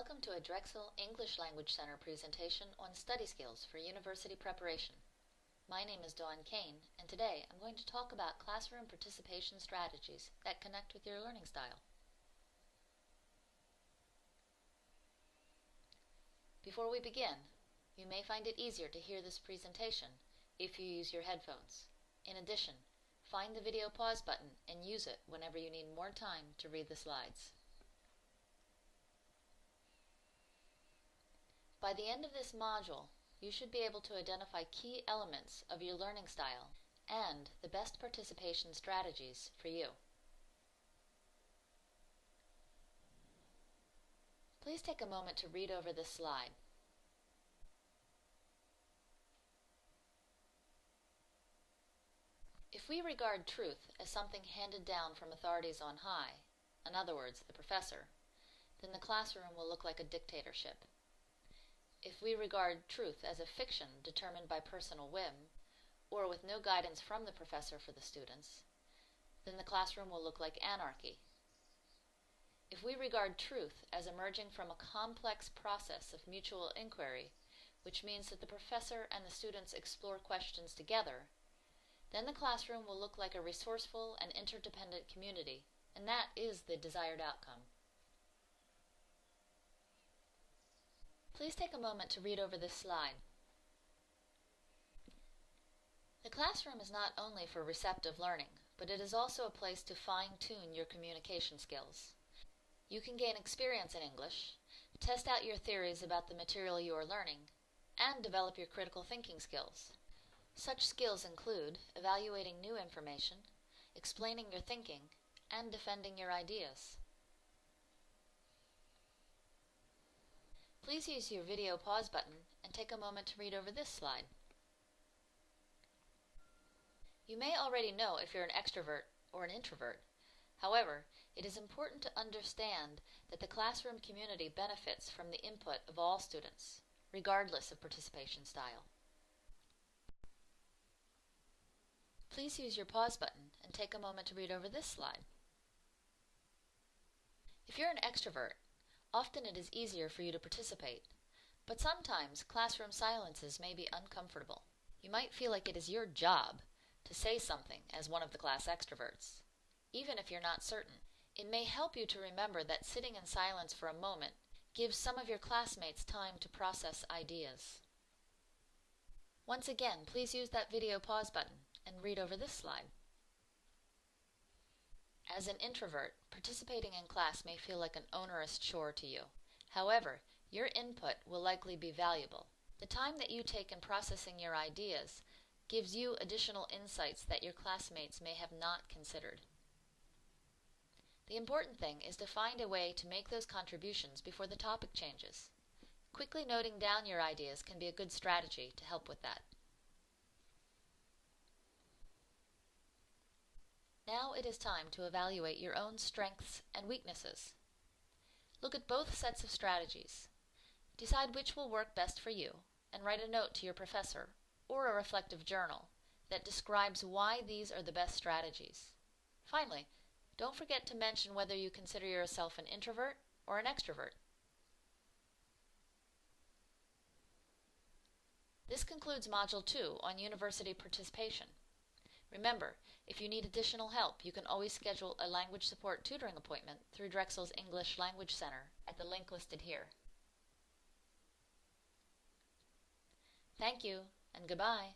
Welcome to a Drexel English Language Center presentation on study skills for university preparation. My name is Dawn Kane, and today I'm going to talk about classroom participation strategies that connect with your learning style. Before we begin, you may find it easier to hear this presentation if you use your headphones. In addition, find the video pause button and use it whenever you need more time to read the slides. By the end of this module, you should be able to identify key elements of your learning style and the best participation strategies for you. Please take a moment to read over this slide. If we regard truth as something handed down from authorities on high, in other words, the professor, then the classroom will look like a dictatorship. If we regard truth as a fiction determined by personal whim, or with no guidance from the professor for the students, then the classroom will look like anarchy. If we regard truth as emerging from a complex process of mutual inquiry, which means that the professor and the students explore questions together, then the classroom will look like a resourceful and interdependent community, and that is the desired outcome. Please take a moment to read over this slide. The classroom is not only for receptive learning, but it is also a place to fine-tune your communication skills. You can gain experience in English, test out your theories about the material you are learning, and develop your critical thinking skills. Such skills include evaluating new information, explaining your thinking, and defending your ideas. Please use your video pause button and take a moment to read over this slide. You may already know if you're an extrovert or an introvert. However, it is important to understand that the classroom community benefits from the input of all students, regardless of participation style. Please use your pause button and take a moment to read over this slide. If you're an extrovert, often it is easier for you to participate, but sometimes classroom silences may be uncomfortable. You might feel like it is your job to say something as one of the class extroverts. Even if you're not certain, it may help you to remember that sitting in silence for a moment gives some of your classmates time to process ideas. Once again, please use that video pause button and read over this slide. As an introvert, participating in class may feel like an onerous chore to you. However, your input will likely be valuable. The time that you take in processing your ideas gives you additional insights that your classmates may have not considered. The important thing is to find a way to make those contributions before the topic changes. Quickly noting down your ideas can be a good strategy to help with that. Now it is time to evaluate your own strengths and weaknesses. Look at both sets of strategies. Decide which will work best for you, and write a note to your professor or a reflective journal that describes why these are the best strategies. Finally, don't forget to mention whether you consider yourself an introvert or an extrovert. This concludes Module 2 on university participation. Remember, if you need additional help, you can always schedule a language support tutoring appointment through Drexel's English Language Center at the link listed here. Thank you, and goodbye.